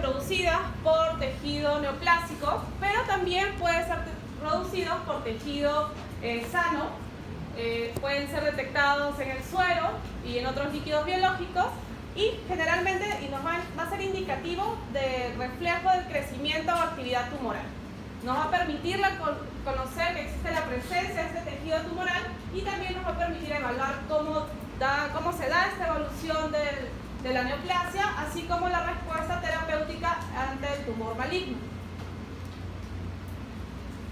producidas por tejido neoplásico, pero también pueden ser producidos por tejido sano. Pueden ser detectados en el suero y en otros líquidos biológicos, y generalmente va a ser indicativo de reflejo del crecimiento o actividad tumoral. Nos va a permitir conocer que existe la presencia de este tejido tumoral, y también nos va a permitir evaluar cómo se da esta evolución de la neoplasia, así como la respuesta terapéutica ante el tumor maligno.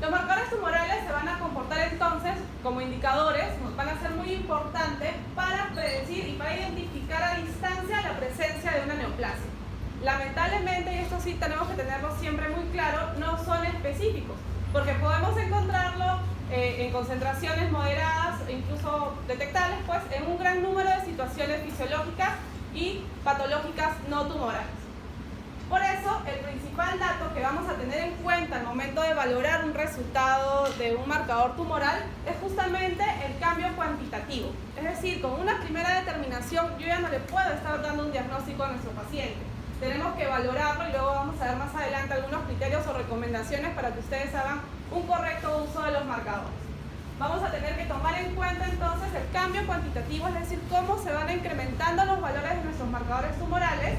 Los marcadores tumorales se van a comportar entonces como indicadores, van a ser muy importantes para predecir y para identificar a distancia la presencia de una neoplasia. Lamentablemente, y esto sí tenemos que tenerlo siempre muy claro, no son específicos, porque podemos encontrarlo en concentraciones moderadas e incluso detectables pues, en un gran número de situaciones fisiológicas y patológicas no tumorales. Por eso, el principal dato que vamos a tener en cuenta al momento de valorar un resultado de un marcador tumoral es justamente el cambio cuantitativo. Es decir, con una primera determinación yo ya no le puedo estar dando un diagnóstico a nuestro paciente. Tenemos que valorarlo, y luego vamos a ver más adelante algunos criterios o recomendaciones para que ustedes hagan un correcto uso de los marcadores. Vamos a tener que tomar en cuenta entonces el cambio cuantitativo, es decir, cómo se van incrementando los valores de nuestros marcadores tumorales.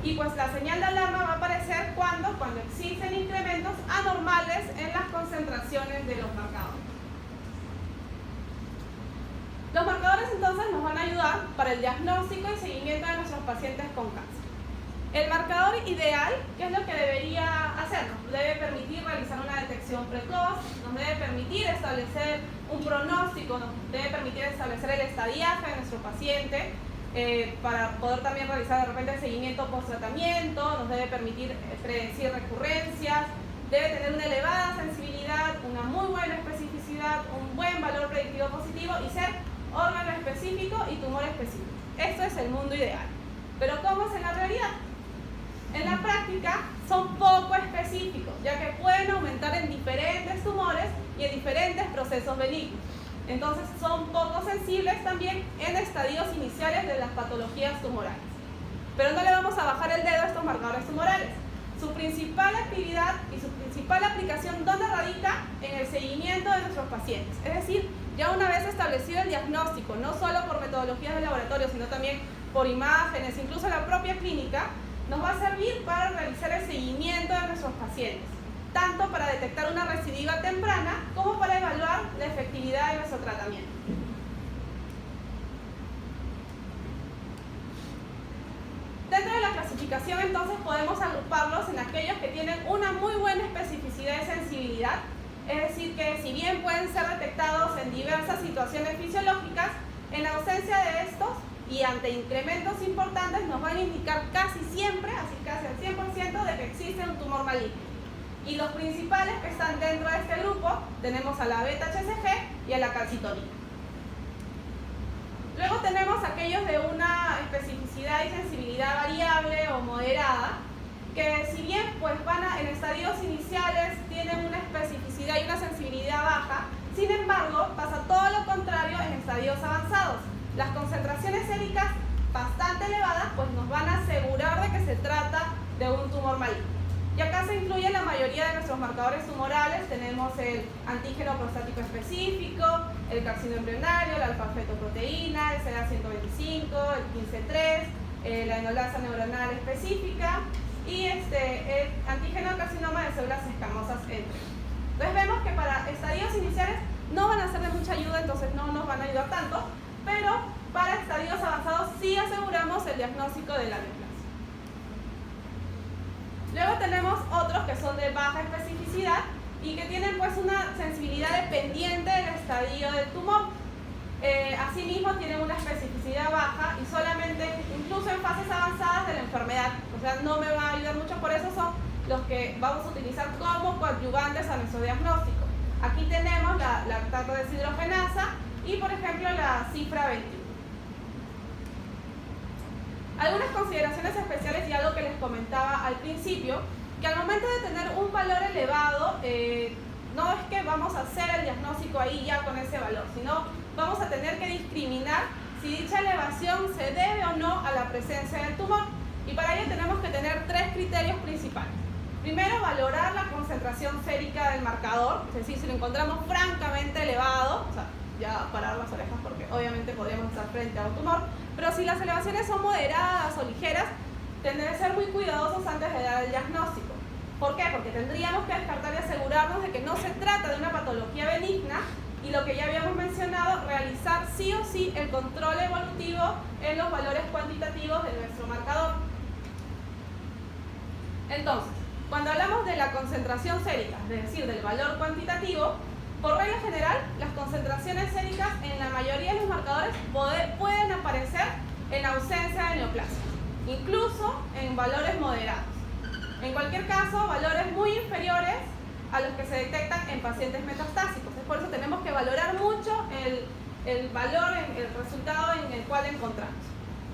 Y pues la señal de alarma va a aparecer cuando existen incrementos anormales en las concentraciones de los marcadores. Los marcadores entonces nos van a ayudar para el diagnóstico y seguimiento de nuestros pacientes con cáncer. El marcador ideal, ¿qué es lo que debería hacernos? Debe permitir realizar una detección precoz, nos debe permitir establecer un pronóstico, nos debe permitir establecer el estadiaje de nuestro paciente, para poder también realizar de repente el seguimiento post-tratamiento, nos debe permitir predecir recurrencias, debe tener una elevada sensibilidad, una muy buena especificidad, un buen valor predictivo positivo y ser órgano específico y tumor específico. Esto es el mundo ideal. Pero ¿cómo es en la realidad? En la práctica son poco específicos, ya que pueden aumentar en diferentes tumores y en diferentes procesos benignos. Entonces son poco sensibles también en estadios iniciales de las patologías tumorales. Pero no le vamos a bajar el dedo a estos marcadores tumorales. Su principal actividad y su principal aplicación, ¿dónde radica? En el seguimiento de nuestros pacientes. Es decir, ya una vez establecido el diagnóstico, no solo por metodologías de laboratorio, sino también por imágenes, incluso la propia clínica, nos va a servir para realizar el seguimiento de nuestros pacientes, tanto para detectar una recidiva temprana como para evaluar la efectividad de nuestro tratamiento. Dentro de la clasificación entonces podemos agruparlos en aquellos que tienen una muy buena especificidad y sensibilidad, es decir que si bien pueden ser detectados en diversas situaciones fisiológicas, en ausencia de estos y ante incrementos importantes nos van a indicar casi siempre, así casi al 100% de que existe un tumor maligno. Y los principales que están dentro de este grupo tenemos a la beta-HCG y a la calcitonina. Luego tenemos aquellos de una especificidad y sensibilidad variable o moderada, que si bien pues en estadios iniciales tienen una especificidad y una sensibilidad baja, sin embargo pasa todo lo contrario en estadios avanzados. Las concentraciones séricas bastante elevadas pues nos van a asegurar de que se trata de un tumor maligno. Y acá se incluye la mayoría de nuestros marcadores tumorales. Tenemos el antígeno prostático específico, el carcinoma embrionario, la alfa-fetoproteína, el CA125, el 15-3, la enolasa neuronal específica y el antígeno carcinoma de células escamosas, entre otros. Entonces vemos que para estadios iniciales no van a ser de mucha ayuda, entonces no nos van a ayudar tanto, pero para estadios avanzados sí aseguramos el diagnóstico de la neoplasia. Luego tenemos otros que son de baja especificidad y que tienen pues una sensibilidad dependiente del estadio del tumor. Asimismo tienen una especificidad baja y solamente, incluso en fases avanzadas de la enfermedad, o sea, no me va a ayudar mucho, por eso son los que vamos a utilizar como coadyuvantes a nuestro diagnóstico. Aquí tenemos la lactato deshidrogenasa y, por ejemplo, la cifra 21. Algunas consideraciones especiales y algo que les comentaba al principio, que al momento de tener un valor elevado, no es que vamos a hacer el diagnóstico ahí ya con ese valor, sino vamos a tener que discriminar si dicha elevación se debe o no a la presencia del tumor. Y para ello tenemos que tener tres criterios principales. Primero, valorar la concentración sérica del marcador, es decir, si lo encontramos francamente elevado, o sea, ya parar las orejas porque obviamente podríamos estar frente a un tumor, pero si las elevaciones son moderadas o ligeras, tendremos que ser muy cuidadosos antes de dar el diagnóstico. ¿Por qué? Porque tendríamos que descartar y asegurarnos de que no se trata de una patología benigna y lo que ya habíamos mencionado, realizar sí o sí el control evolutivo en los valores cuantitativos de nuestro marcador. Entonces, cuando hablamos de la concentración sérica, es decir, del valor cuantitativo, por regla general, las concentraciones séricas en la mayoría de los marcadores pueden aparecer en ausencia de neoplasia, incluso en valores moderados. En cualquier caso, valores muy inferiores a los que se detectan en pacientes metastásicos. Es por eso tenemos que valorar mucho el valor, el resultado en el cual encontramos.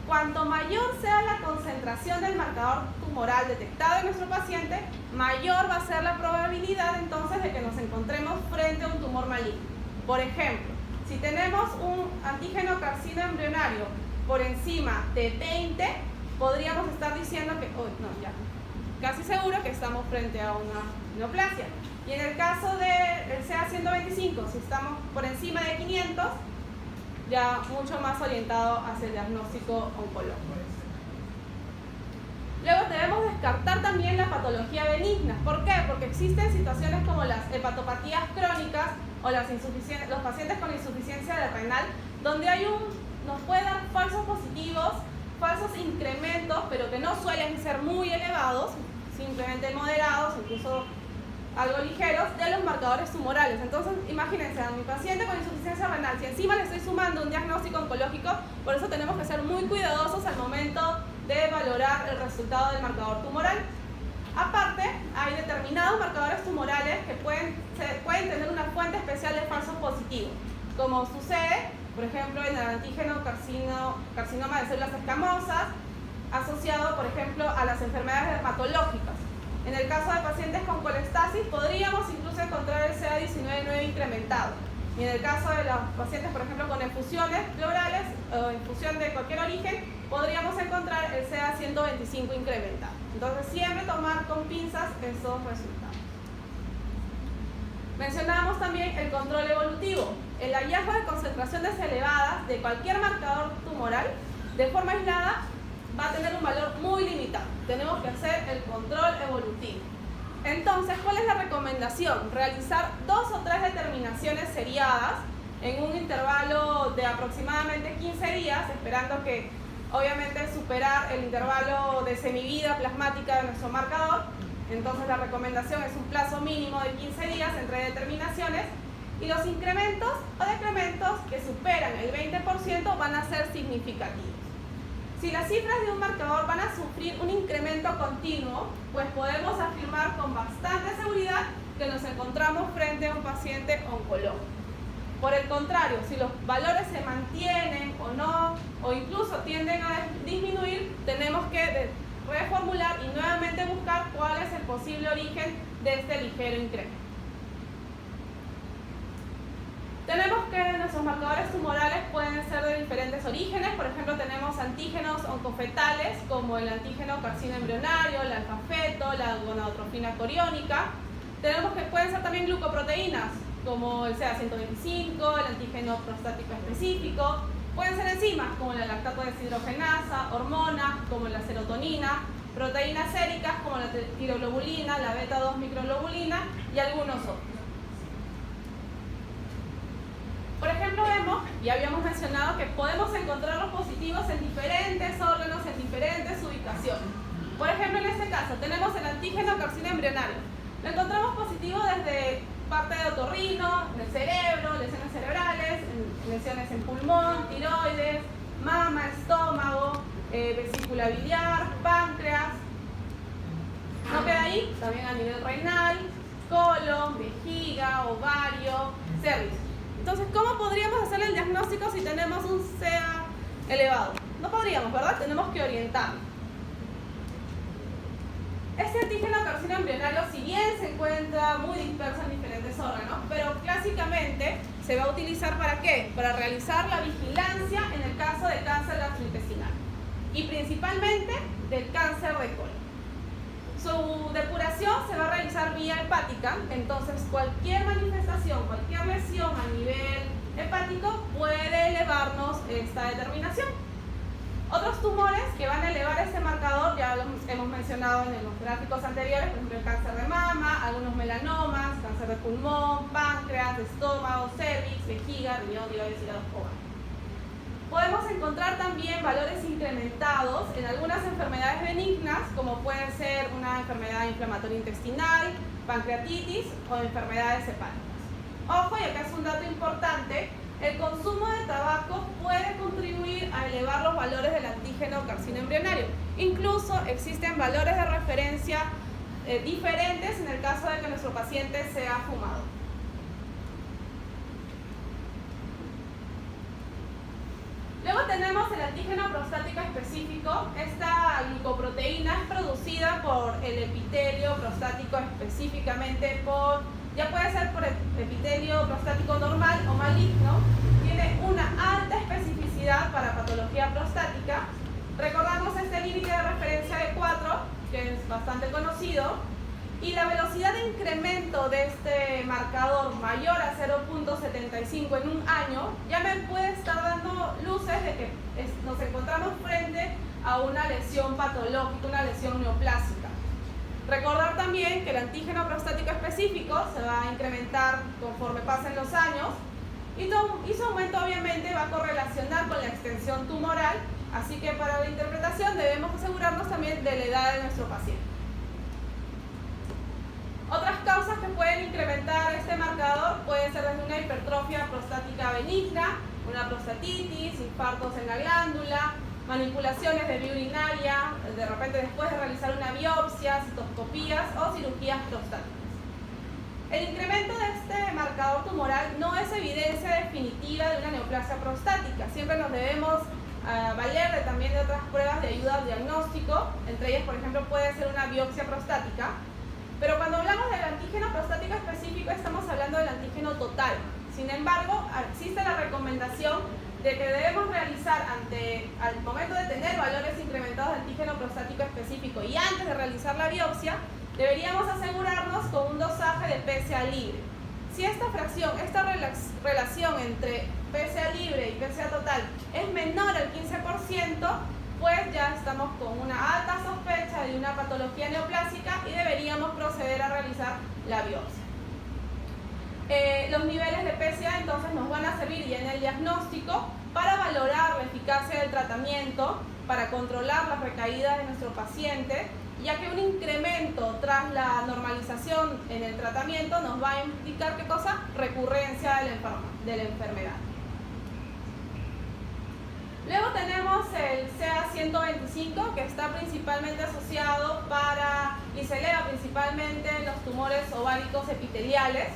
Cuanto mayor sea la concentración del marcador tumoral detectado en nuestro paciente, mayor va a ser la probabilidad entonces de que nos encontremos frente a un tumor maligno. Por ejemplo, si tenemos un antígeno carcino embrionario por encima de 20, podríamos estar diciendo que, casi seguro que estamos frente a una neoplasia. Y en el caso del CA125, si estamos por encima de 500, ya mucho más orientado hacia el diagnóstico oncológico. Luego debemos descartar también la patología benigna. ¿Por qué? Porque existen situaciones como las hepatopatías crónicas o los pacientes con insuficiencia renal, donde nos puede dar falsos positivos, falsos incrementos, pero que no suelen ser muy elevados, simplemente moderados, incluso algo ligeros, de los marcadores tumorales. Entonces, imagínense a mi paciente con insuficiencia renal, si encima le estoy sumando un diagnóstico oncológico, por eso tenemos que ser muy cuidadosos al momento de valorar el resultado del marcador tumoral. Aparte, hay determinados marcadores tumorales que pueden tener una fuente especial de falsos positivos, como sucede, por ejemplo, en el antígeno carcinoma de células escamosas, asociado, por ejemplo, a las enfermedades dermatológicas. En el caso de pacientes con colestasis, podríamos incluso encontrar el CA19-9 incrementado. Y en el caso de los pacientes, por ejemplo, con infusiones pleurales o infusión de cualquier origen, podríamos encontrar el CA125 incrementado. Entonces, siempre tomar con pinzas esos resultados. Mencionábamos también el control evolutivo. El hallazgo de concentraciones elevadas de cualquier marcador tumoral, de forma aislada, va a tener un valor muy limitado. Tenemos que hacer el control evolutivo. Entonces, ¿cuál es la recomendación? Realizar 2 o 3 determinaciones seriadas en un intervalo de aproximadamente 15 días, esperando que, obviamente, superar el intervalo de semivida plasmática de nuestro marcador. Entonces, la recomendación es un plazo mínimo de 15 días entre determinaciones, y los incrementos o decrementos que superan el 20% van a ser significativos. Si las cifras de un marcador van a sufrir un incremento continuo, pues podemos afirmar con bastante seguridad que nos encontramos frente a un paciente oncológico. Por el contrario, si los valores se mantienen o no, o incluso tienden a disminuir, tenemos que reformular y nuevamente buscar cuál es el posible origen de este ligero incremento. Tenemos que nuestros marcadores tumorales pueden ser de diferentes orígenes. Por ejemplo, tenemos antígenos oncofetales como el antígeno carcino embrionario, el alfa-feto, la gonadotrofina coriónica. Tenemos que pueden ser también glucoproteínas como el CA125, el antígeno prostático específico. Pueden ser enzimas como la lactato deshidrogenasa, hormonas como la serotonina, proteínas séricas como la tiroglobulina, la beta-2 microglobulina y algunos otros. Por ejemplo, vemos, y habíamos mencionado, que podemos encontrar los positivos en diferentes órganos, en diferentes ubicaciones. Por ejemplo, en este caso, tenemos el antígeno carcino embrionario. Lo encontramos positivo desde parte de otorrino, en el cerebro, lesiones cerebrales, lesiones en pulmón, tiroides, mama, estómago, vesícula biliar, páncreas. No queda ahí, también a nivel renal, colon, vejiga, ovario, cervix. Entonces, ¿cómo podríamos hacer el diagnóstico si tenemos un CA elevado? No podríamos, ¿verdad? Tenemos que orientarnos. Este antígeno carcino embrionario, si bien se encuentra muy disperso en diferentes órganos, pero clásicamente se va a utilizar ¿para qué? Para realizar la vigilancia en el caso de cáncer gastrointestinal. y principalmente del cáncer de colon. Su depuración se va a realizar vía hepática, entonces cualquier manifestación, cualquier lesión a nivel hepático puede elevarnos esta determinación. Otros tumores que van a elevar este marcador ya los hemos mencionado en los gráficos anteriores, por ejemplo el cáncer de mama, algunos melanomas, cáncer de pulmón, páncreas, de estómago, cervix, vejiga, riñón, tiroides, hígado, ovario. Podemos encontrar también valores incrementados en algunas enfermedades benignas, como puede ser una enfermedad inflamatoria intestinal, pancreatitis o enfermedades hepáticas. Ojo, y acá es un dato importante, el consumo de tabaco puede contribuir a elevar los valores del antígeno carcinoembrionario. Incluso existen valores de referencia diferentes en el caso de que nuestro paciente sea fumador. Luego tenemos el antígeno prostático específico. Esta glucoproteína es producida por el epitelio prostático, específicamente ya puede ser por el epitelio prostático normal o maligno. Tiene una alta especificidad para patología prostática. Recordamos este límite de referencia de 4, que es bastante conocido, y la velocidad de incremento de este marcador mayor a 0.75 en un año ya me puede estar dando luces de que nos encontramos frente a una lesión patológica, una lesión neoplásica. Recordar también que el antígeno prostático específico se va a incrementar conforme pasen los años y su aumento obviamente va a correlacionar con la extensión tumoral, así que para la interpretación debemos asegurarnos también de la edad de nuestro paciente. Otras causas que pueden incrementar este marcador pueden ser desde una hipertrofia prostática benigna, una prostatitis, infartos en la glándula, manipulaciones de vía urinaria, de repente después de realizar una biopsia, citoscopías o cirugías prostáticas. El incremento de este marcador tumoral no es evidencia definitiva de una neoplasia prostática. Siempre nos debemos valer también de otras pruebas de ayuda al diagnóstico, entre ellas, por ejemplo, puede ser una biopsia prostática. Pero cuando hablamos del antígeno prostático específico, estamos hablando del antígeno total. Sin embargo, existe la recomendación de que debemos realizar al momento de tener valores incrementados de antígeno prostático específico y antes de realizar la biopsia, deberíamos asegurarnos con un dosaje de PSA libre. Si esta relación entre PSA libre y PSA total es menor al 15%, pues ya estamos con una alta sospecha de una patología neoplásica y deberíamos proceder a realizar la biopsia. Los niveles de PSA entonces nos van a servir ya en el diagnóstico para valorar la eficacia del tratamiento, para controlar las recaídas de nuestro paciente, ya que un incremento tras la normalización en el tratamiento nos va a indicar, ¿qué cosa? Recurrencia de la enfermedad. Luego tenemos el CA125, que está principalmente asociado y se eleva principalmente en los tumores ováricos epiteliales.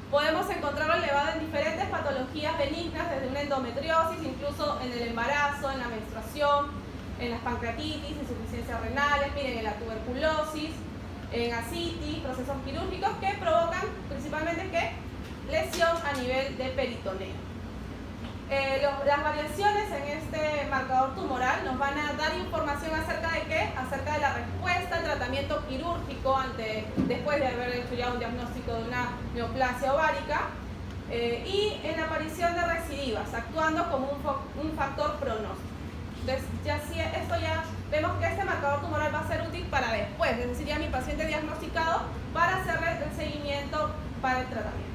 Podemos encontrarlo elevado en diferentes patologías benignas, desde una endometriosis, incluso en el embarazo, en la menstruación, en las pancreatitis, insuficiencias renales, miren, en la tuberculosis, en ascitis, procesos quirúrgicos que provocan principalmente ¿qué? Lesión a nivel de peritoneo. Las variaciones en este marcador tumoral nos van a dar información acerca de ¿qué? Acerca de la respuesta al tratamiento quirúrgico después de haber hecho ya un diagnóstico de una neoplasia ovárica y en la aparición de recidivas, actuando como un factor pronóstico. Entonces, esto ya vemos que este marcador tumoral va a ser útil para después, es decir, ya mi paciente diagnosticado, para hacerle el seguimiento para el tratamiento.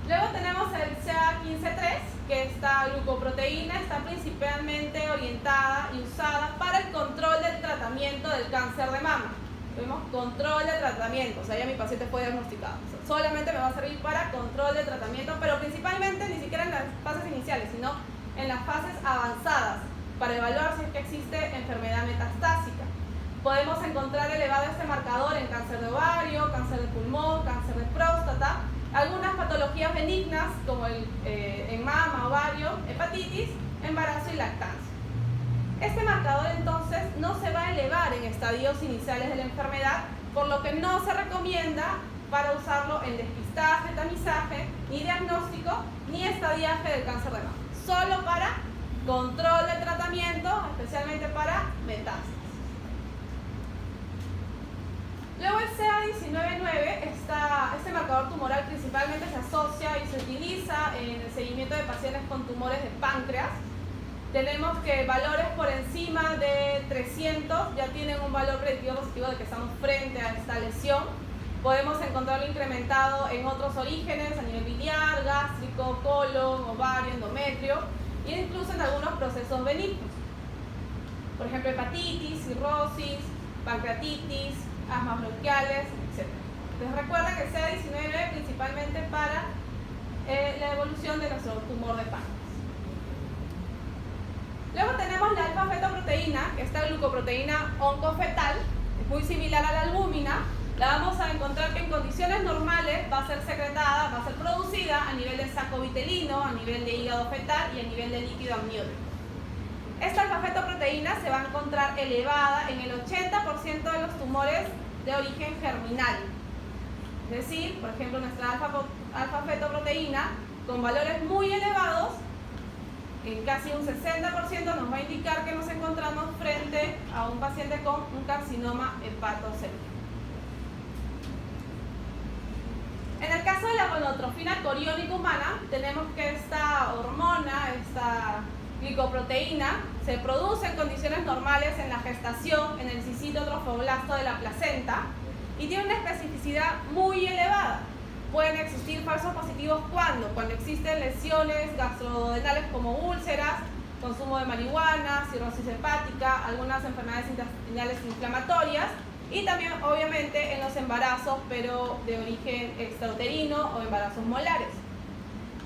Luego tenemos el CA15-3, que esta glucoproteína está principalmente orientada y usada para el control del tratamiento del cáncer de mama. Vemos control de tratamiento, o sea, ya mi paciente fue diagnosticado. O sea, solamente me va a servir para control de tratamiento, pero principalmente ni siquiera en las fases iniciales, sino en las fases avanzadas, para evaluar si es que existe enfermedad metastásica. Podemos encontrar elevado este marcador en cáncer de ovario, cáncer de pulmón, cáncer de próstata, algunas patologías benignas como en mama, ovario, hepatitis, embarazo y lactancia. Este marcador entonces no se va a elevar en estadios iniciales de la enfermedad, por lo que no se recomienda para usarlo en despistaje, tamizaje, ni diagnóstico, ni estadiaje del cáncer de mama. Solo para control de tratamiento, especialmente para metástasis. Luego el CA19-9, este marcador tumoral principalmente se asocia y se utiliza en el seguimiento de pacientes con tumores de páncreas. Tenemos que valores por encima de 300 ya tienen un valor predictivo positivo de que estamos frente a esta lesión. Podemos encontrarlo incrementado en otros orígenes a nivel biliar, gástrico, colon, ovario, endometrio e incluso en algunos procesos benignos. Por ejemplo, hepatitis, cirrosis, pancreatitis, asmas bronquiales, etc. Entonces recuerda que el CA19 principalmente para la evolución de nuestro tumor de páncreas. Luego tenemos la alfa-fetoproteína, que esta glucoproteína oncofetal, es muy similar a la albúmina. La vamos a encontrar que en condiciones normales va a ser secretada, va a ser producida a nivel de saco vitelino, a nivel de hígado fetal y a nivel de líquido amniótico. Esta alfa-fetoproteína se va a encontrar elevada en el 80% de los tumores de origen germinal. Es decir, por ejemplo, nuestra alfa-fetoproteína con valores muy elevados, en casi un 60% nos va a indicar que nos encontramos frente a un paciente con un carcinoma hepatocelúlar. En el caso de la gonotrofina coriónica humana, tenemos que esta hormona, esta glicoproteína, se produce en condiciones normales en la gestación, en el cisito trofoblasto de la placenta y tiene una especificidad muy elevada. Pueden existir falsos positivos cuando existen lesiones gastroduodenales como úlceras, consumo de marihuana, cirrosis hepática, algunas enfermedades intestinales inflamatorias y también obviamente en los embarazos pero de origen extrauterino o embarazos molares.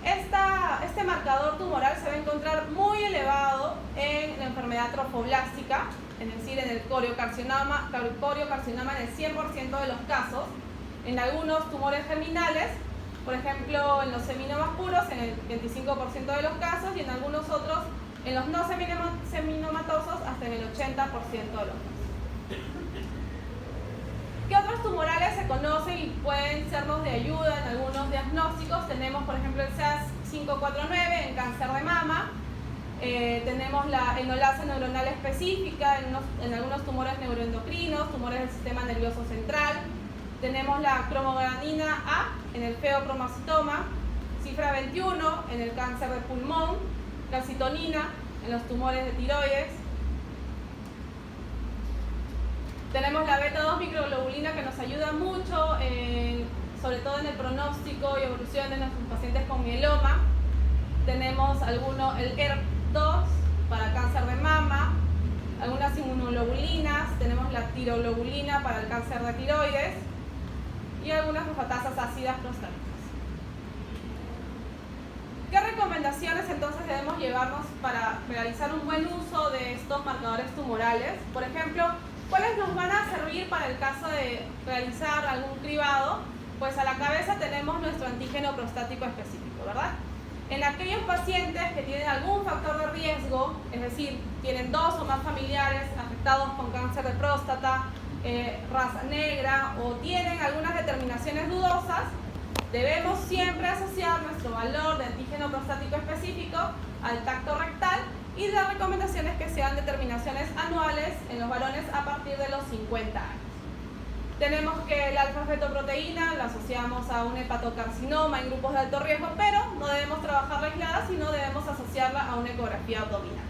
Este marcador tumoral se va a encontrar muy elevado en la enfermedad trofoblástica, es decir, en el coriocarcinoma en el 100% de los casos, en algunos tumores germinales, por ejemplo en los seminomas puros en el 25% de los casos y en algunos otros, en los no seminomatosos, hasta en el 80% de los casos. ¿Qué otros tumorales se conocen y pueden sernos de ayuda en algunos diagnósticos? Tenemos, por ejemplo, el CA549 en cáncer de mama. Tenemos la enolasa neuronal específica en algunos tumores neuroendocrinos, tumores del sistema nervioso central. Tenemos la cromogranina A en el feocromocitoma, cifra 21 en el cáncer de pulmón, calcitonina en los tumores de tiroides. Tenemos la beta-2 microglobulina que nos ayuda mucho, sobre todo en el pronóstico y evolución de nuestros pacientes con mieloma. Tenemos el ERK2 para cáncer de mama, algunas inmunoglobulinas, tenemos la tiroglobulina para el cáncer de tiroides y algunas fosfatasas ácidas prostáticas. ¿Qué recomendaciones entonces debemos llevarnos para realizar un buen uso de estos marcadores tumorales? Por ejemplo, ¿cuáles nos van a servir para el caso de realizar algún cribado? Pues a la cabeza tenemos nuestro antígeno prostático específico, ¿verdad? En aquellos pacientes que tienen algún factor de riesgo, es decir, tienen 2 o más familiares afectados con cáncer de próstata, raza negra o tienen algunas determinaciones dudosas, debemos siempre asociar nuestro valor de antígeno prostático específico al tacto rectal y las recomendaciones que sean determinaciones anuales en los varones a partir de los 50 años. Tenemos que la alfa-fetoproteína la asociamos a un hepatocarcinoma en grupos de alto riesgo, pero no debemos trabajarla aislada, sino debemos asociarla a una ecografía abdominal.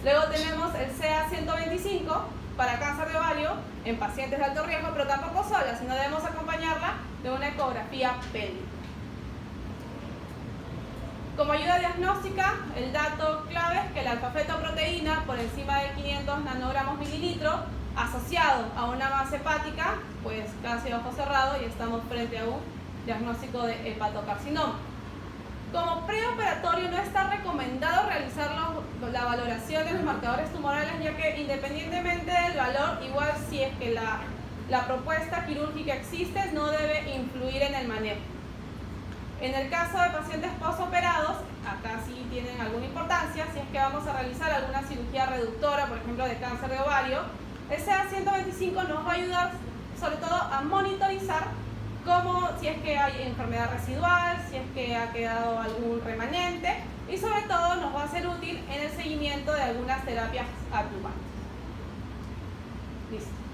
Luego tenemos el CA125 para cáncer de ovario en pacientes de alto riesgo, pero tampoco sola, sino debemos acompañarla de una ecografía pélvica. Como ayuda diagnóstica, el dato clave es que la alfa-fetoproteína por encima de 500 nanogramos mililitro asociado a una masa hepática, pues casi ojo cerrado y estamos frente a un diagnóstico de hepatocarcinoma. Como preoperatorio no está recomendado realizar la valoración de los marcadores tumorales, ya que independientemente del valor, igual si es que la propuesta quirúrgica existe, no debe influir en el manejo. En el caso de pacientes postoperados, acá sí tienen alguna importancia, si es que vamos a realizar alguna cirugía reductora, por ejemplo de cáncer de ovario, el CA125 nos va a ayudar sobre todo a monitorizar si es que hay enfermedad residual, si es que ha quedado algún remanente y sobre todo nos va a ser útil en el seguimiento tratamiento de algunas terapias adyuvantes. Listo.